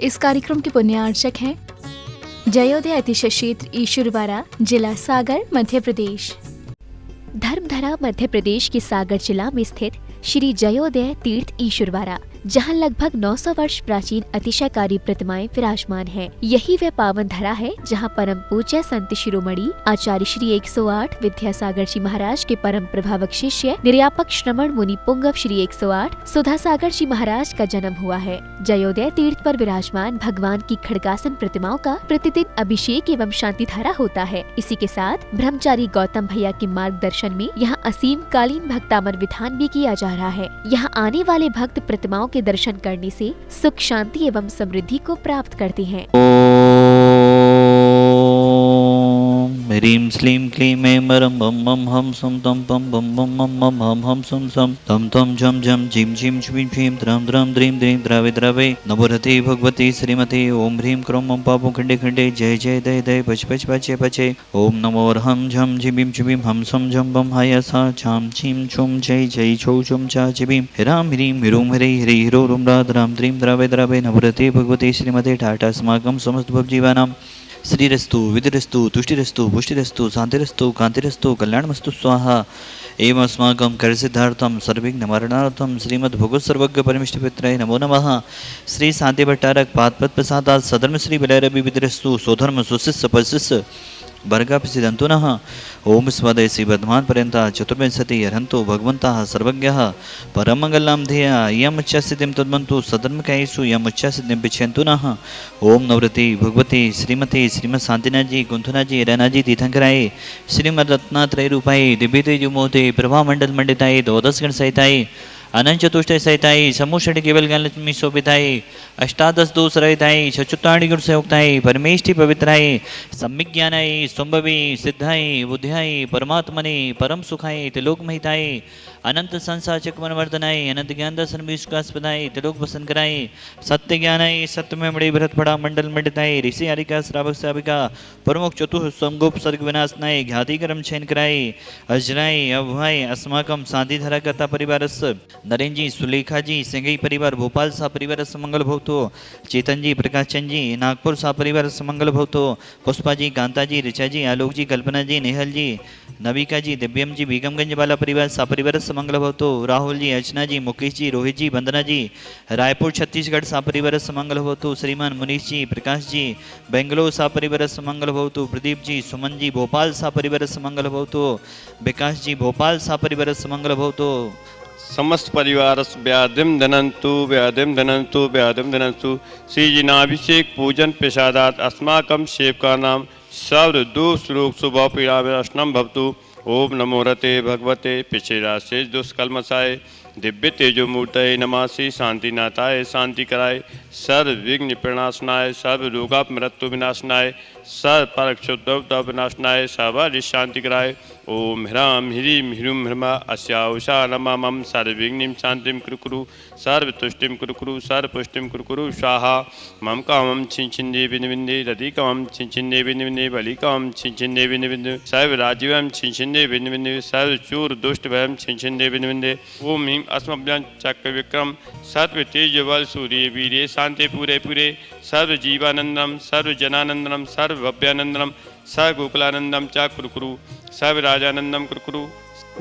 इस कार्यक्रम के पुण्यार्चक हैं जयोदय अतिशय क्षेत्र ईश्वरवाड़ा, जिला सागर, मध्य प्रदेश। धर्मधरा मध्य प्रदेश के सागर जिला में स्थित श्री जयोदय तीर्थ ईश्वरवाड़ा, जहां लगभग 900 वर्ष प्राचीन अतिशयकारी प्रतिमाएं विराजमान हैं। यही वह पावन धरा है जहां परम पूज्य संत शिरोमणि आचार्य श्री 108 विद्यासागर जी महाराज के परम प्रभावक शिष्य निर्यापक श्रमण मुनि पुंगव श्री 108 सुधा सागर जी महाराज का जन्म हुआ है। जयोदय तीर्थ पर विराजमान भगवान की खड़गासन प्रतिमाओं का प्रतिदिन अभिषेक एवं शांति धारा होता है। इसी के साथ ब्रह्मचारी गौतम भैया के मार्गदर्शन में यहाँ असीम कालीन भक्तामर विधान भी किया जा रहा है। यहाँ आने वाले भक्त प्रतिमाओं के दर्शन करने से सुख, शांति एवं समृद्धि को प्राप्त करते हैं। ह्रीं श्लीं क्लीं ऐं मरं बम बम हम सम तम पम बम बम मम मम हम हम सम सम तम तम झम झम झिम झिम झिम झिम द्रम द्रम द्रीं द्रीं द्रवे द्रवे नमो रते भगवती श्रीमती ओम ह्रीं क्रोम मम पापो खंडे खंडे जय जय दय दय पच पच पचे पचे ओम नमो हम झम झिबिम झिबिम हम सम झम बम हाय सा छाम छीम छुम जय जय छौ छुम चा छिबिम हिराम ह्रीं हिरुम हरे हरि हिरो रुम राम द्रीं द्रवे द्रवे नमो रते भगवती श्रीमती टाटा समागम समस्त भव जीवानां श्रीरस्तु विधिरस्तु तुष्टिरस्तु पुष्टिरस्तु शांतिरस्तु कांतिरस्तु कल्याणमस्तु स्वाहा एवं अस्माकं कर्सिद्धार्थं सर्वविघ्ननिवारणार्थं श्रीमद् भगवत् सर्वज्ञ परमेष्ठिपुत्राय नमो नमः। श्री शांति भट्टारक पादपद प्रसादात् सधर्म श्री विलयरवि विधिरस्तु स्वधर्म सुशिष्य परिशिष्य वर्गापिसिदन्तु नः। ओम स्वदय श्री वर्धमान पर्यंता चतुर्विंशति अर्हन्तो भगवन्तः सर्वज्ञः परममङ्गलं ध्येया यम् इच्छासिद्धिं तद्वन्तु सधर्मकायेषु यम् इच्छासिद्धिं विच्छन्तु नः। ओम नवरति भगवती श्रीमती श्रीमद शांतिनाथ जी कुंथुना जी रैना जी तीर्थंकराय श्रीमद रत्नात्रय रूपाय दिव्य तेजोमोते प्रभा मंडल मंडिताय द्वादश गण सहिताय अनंत चतुष्टय सहिताय समूषण केवल ज्ञान लक्ष्मी शोभिताय अष्टादश दोष रहिताय चतुर्ताणी गुण संयुक्ताय परमेष्टि पवित्राय सम्यक ज्ञानाय संभवे सिद्धाय बुद्ध्याय परमात्मने परम सुखाय त्रिलोक महिताय अनंत संसार चक्रवर्धनाय अनंत ज्ञान दर्शन विश्वासपदाय त्रिलोक वसन कराय सत्य ज्ञानाय सत्यमय मणि भरत पड़ा मंडल मंडिताय ऋषि आरिका श्रावक श्राविका प्रमुख चतुः संगोप सर्ग विनाशनाय घाती कर्म छयन कराय अजराय अभय अस्माकम शांति धरा कथा परिवारस्य नरेंद्र जी सुलेखा जी सिंगई परिवार भोपाल सा परिवार मंगल भवतो चेतन जी प्रकाश चंद जी नागपुर सा परिवार मंगल भवतो पुष्पा जी कांता जी ऋचा जी आलोक जी कल्पना जी नेहल जी नविका जी दिव्यम जी बेगमगंज वाला परिवार सा परिवार मंगल भवतो राहुल जी अर्चना जी मुकेश जी रोहित जी वंदना जी रायपुर छत्तीसगढ़ सा परिवार मंगल भवतो श्रीमान मुनीष जी प्रकाश जी बेंगलोर सा परिवार मंगल भवतो प्रदीप जी सुमन जी भोपाल सा परिवार मंगल भवतो विकास जी भोपाल सा परिवार मंगल भवतो समस्त परिवार व्याधिम धनंतु व्याधिम धनंतु व्याधिम धनंतु श्रीजिनाभिषेक पूजन प्रसादात अस्माकं सेवकानां सर्व दोष रोग शुभ पीड़ा विनाशनम भवतु। ओम नमो रते भगवते पिछेराशेष दुष्कलमसाय दिव्य तेजो मूर्तये नमः। श्री शांतिनाथाय शांति कराय सर्व विघ्न प्रणाशनाय सर्व रोगाप मृत्यु विनाशनाय सर्व परक्षुद्ध विनाशनाय सर्व शांति कराय। ओम ह्रां ह्रीं ह्रूं ह्रमा अस्याउषा नमा मम सर्वविघ्निं शांतिं कुरु सर्वतुष्टिं कुरु सर्वपुष्टिं कुरु स्वाहा। मम कामं छिन्छिन्ने विनिविन्दे रति कामं छिन्छिन्ने विनिविन्दे बलि कामं छिन्छिन्ने विनिविन्दे सर्व राज्यं छिन्छिन्ने विनिविन्दे सर्व चूर दुष्ट भयं छिन्छिन्ने विनिविन्दे। ओम ह्रीं अस्मभ्यं चक्र विक्रम सत्व तेज बल सूर्य वीर्य शांति पूरे पूरे सर्व जीवानंदम सर्व जनानंदनम सर्व भव्यानंदनम सर्व गोकुलानंदम च कुरु सर्व राजानंदम कुरु।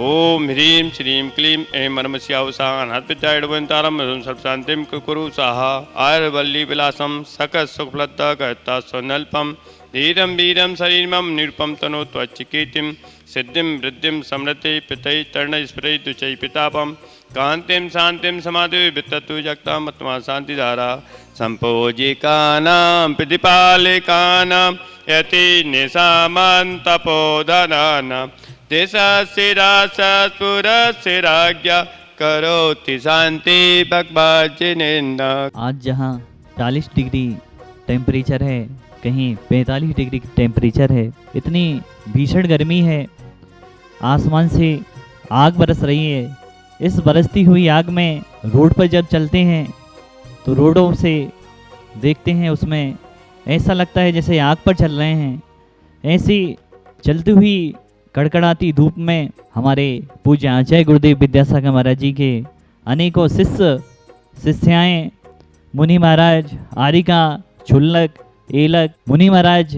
ओम ह्रीं श्रीं क्लीं ऐं मर्मस्यावसान हत्पिताड़वंतारम सर्वशांतिं कुरु स्वाहा। आयुर्वल्ली विलासम सकल सुखफलदा कहता स्वनल्पम धीरम वीरम शरीरम निरुपम तनो त्वच्चिकीर्तिम सिद्धिं वृद्धिं समृद्धि पितै तर्ण स्फुरै दुचै पितापम कांतिम शांतिम समाधि वित्तु जगताम आत्मा शांति धारा संपोजिकानां प्रतिपालिकानां यति निशामं तपोधनानां देशस्य राष्ट्रस्य राज्ञा करोति शांति भगवाजिनेन्द्र। आज जहाँ 40 डिग्री टेम्परेचर है, कहीं 45 डिग्री टेम्परेचर है, इतनी भीषण गर्मी है, आसमान से आग बरस रही है। इस बरसती हुई आग में रोड पर जब चलते हैं तो रोडों से देखते हैं, उसमें ऐसा लगता है जैसे आग पर चल रहे हैं। ऐसी चलती हुई कड़कड़ाती धूप में हमारे पूज्य आचार्य गुरुदेव विद्यासागर महाराज जी के अनेकों शिष्याएँ मुनि महाराज, आरिका, छुल्लक, एलक, मुनि महाराज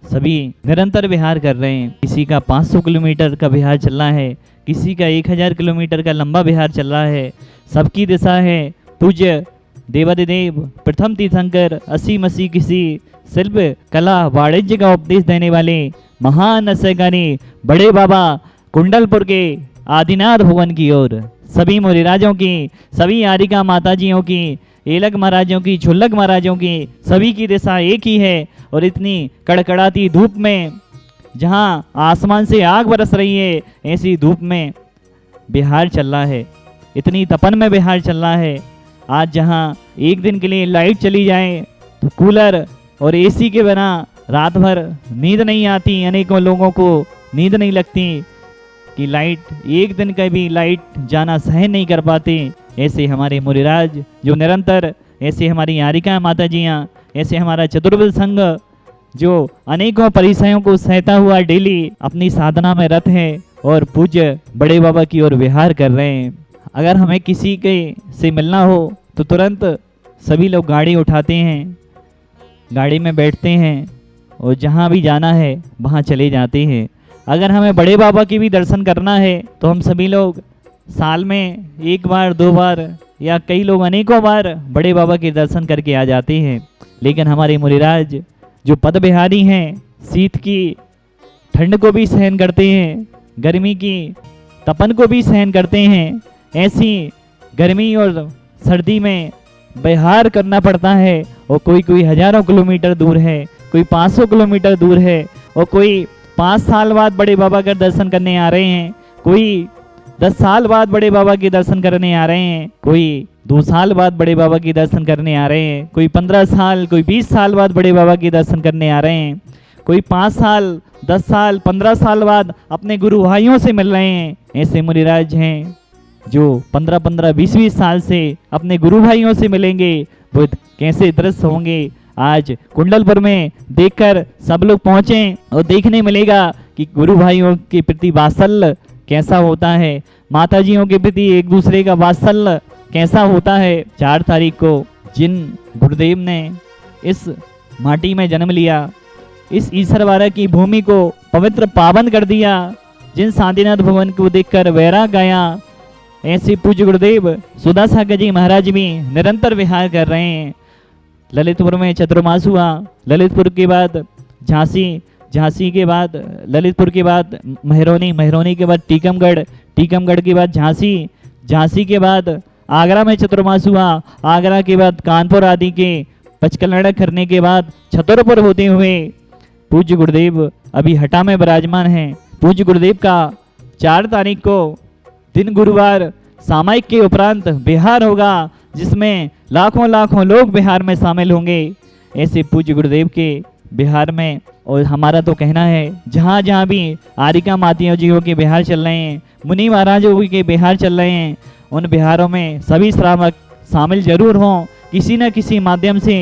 सभी निरंतर विहार कर रहे हैं। किसी का 500 किलोमीटर का विहार चल रहा है, किसी का 1000 किलोमीटर का लंबा विहार चल रहा है। सबकी दिशा है पूज्य देवादिदेव प्रथम तीर्थंकर असी मसीह किसी शिल्प कला वाणिज्य का उपदेश देने वाले महान असहकारी बड़े बाबा कुंडलपुर के आदिनाथ भवन की ओर सभी मुनिराजों की, सभी आरिका माताजियों की, एलक महाराजों की, छुल्लक महाराजों की, सभी की दिशा एक ही है। और इतनी कड़कड़ाती धूप में, जहाँ आसमान से आग बरस रही है, ऐसी धूप में बिहार चल रहा है, इतनी तपन में बिहार चल रहा है। आज जहाँ एक दिन के लिए लाइट चली जाए तो कूलर और एसी के बिना रात भर नींद नहीं आती, अनेकों लोगों को नींद नहीं लगती कि लाइट एक दिन का भी लाइट जाना सहन नहीं कर पाते। ऐसे हमारे मुनिराज जो निरंतर, ऐसे हमारी आरिका माताजियाँ, ऐसे हमारा चतुर्वेद संघ जो अनेकों परिचयों को सहता हुआ डेली अपनी साधना में रत है और पूज्य बड़े बाबा की ओर विहार कर रहे हैं। अगर हमें किसी के से मिलना हो तो तुरंत सभी लोग गाड़ी उठाते हैं, गाड़ी में बैठते हैं और जहाँ भी जाना है वहाँ चले जाते हैं। अगर हमें बड़े बाबा की भी दर्शन करना है तो हम सभी लोग साल में एक बार, 2 बार या कई लोग अनेकों बार बड़े बाबा के दर्शन करके आ जाते हैं। लेकिन हमारे मुनिराज जो पद बिहारी हैं, शीत की ठंड को भी सहन करते हैं, गर्मी की तपन को भी सहन करते हैं। ऐसी गर्मी और सर्दी में बिहार करना पड़ता है और कोई हजारों किलोमीटर दूर है, कोई 500 किलोमीटर दूर है और कोई 5 साल बाद बड़े बाबा का दर्शन करने आ रहे हैं, कोई 10 साल बाद बड़े बाबा के दर्शन करने आ रहे हैं, कोई 2 साल बाद बड़े बाबा के दर्शन करने आ रहे हैं, कोई 15 साल, कोई 20 साल बाद बड़े बाबा के दर्शन करने आ रहे हैं, कोई 5 साल, 10 साल, 15 साल बाद अपने गुरु भाइयों से मिल रहे हैं। ऐसे मुनिराज हैं जो 15-15, 20-20 साल से अपने गुरु भाइयों से मिलेंगे, वो कैसे दृश्य होंगे आज कुंडलपुर में देखकर सब लोग पहुँचे और देखने मिलेगा कि गुरु भाइयों के प्रति वात्सल्य कैसा होता है, माताजियों के प्रति एक दूसरे का वात्सल्य कैसा होता है। 4 तारीख को जिन गुरुदेव ने इस माटी में जन्म लिया, इस ईश्वरवाड़ा की भूमि को पवित्र पावन कर दिया, जिन साधीनाथ भवन को देखकर वैराग आया, ऐसे पूज्य गुरुदेव सुधा सागर जी महाराज भी निरंतर विहार कर रहे हैं। ललितपुर में चतुर्मास हुआ, ललितपुर के बाद झांसी, झांसी के बाद ललितपुर के बाद महरौनी, महरौनी के बाद टीकमगढ़, टीकमगढ़ के बाद झांसी, झांसी के बाद आगरा में चतुर्मास हुआ, आगरा के बाद कानपुर आदि के पचकलड़ा करने के बाद छतरपुर होते हुए पूज्य गुरुदेव अभी हटा में विराजमान हैं। पूज्य गुरुदेव का 4 तारीख को दिन गुरुवार सामायिक के उपरांत बिहार होगा, जिसमें लाखों लाखों लोग बिहार में शामिल होंगे। ऐसे पूज्य गुरुदेव के बिहार में, और हमारा तो कहना है जहाँ जहाँ भी आरिका मातियों जीवों के बिहार चल रहे हैं, मुनि महाराजों के बिहार चल रहे हैं, उन बिहारों में सभी श्रावक शामिल जरूर हों, किसी न किसी माध्यम से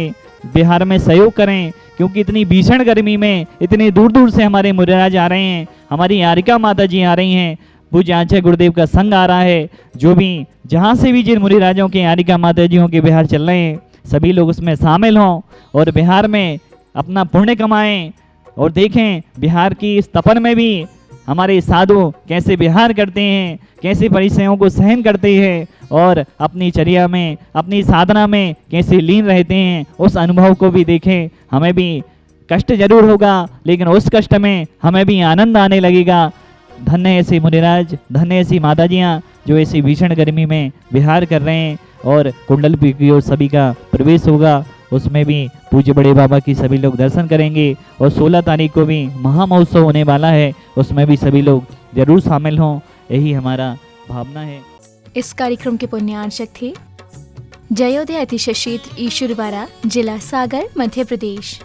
बिहार में सहयोग करें, क्योंकि इतनी भीषण गर्मी में इतने दूर दूर से हमारे मुनिराज आ रहे हैं, हमारी आरिका माता जी आ रही हैं, पूज्य आचार्य गुरुदेव का संघ आ रहा है। जो भी जहाँ से भी जिन मुनिराजों के आरिका माता जियों के बिहार चल रहे हैं, सभी लोग उसमें शामिल हों और बिहार में अपना पुण्य कमाएं और देखें बिहार की इस तपन में भी हमारे साधु कैसे बिहार करते हैं, कैसे परिचयों को सहन करते हैं और अपनी चर्या में, अपनी साधना में कैसे लीन रहते हैं। उस अनुभव को भी देखें। हमें भी कष्ट जरूर होगा, लेकिन उस कष्ट में हमें भी आनंद आने लगेगा। धन्य ऐसे मुनिराज, धन्य ऐसी माताजियाँ जो ऐसी भीषण गर्मी में विहार कर रहे हैं। और कुंडलपुर की ओर सभी का प्रवेश होगा, उसमें भी पूज्य बड़े बाबा की सभी लोग दर्शन करेंगे। और 16 तारीख को भी महामहोत्सव होने वाला है, उसमें भी सभी लोग जरूर शामिल हों, यही हमारा भावना है। इस कार्यक्रम के पुण्यार्चक थे जयोदय अतिशय क्षेत्र ईश्वरवाड़ा, जिला सागर, मध्य प्रदेश।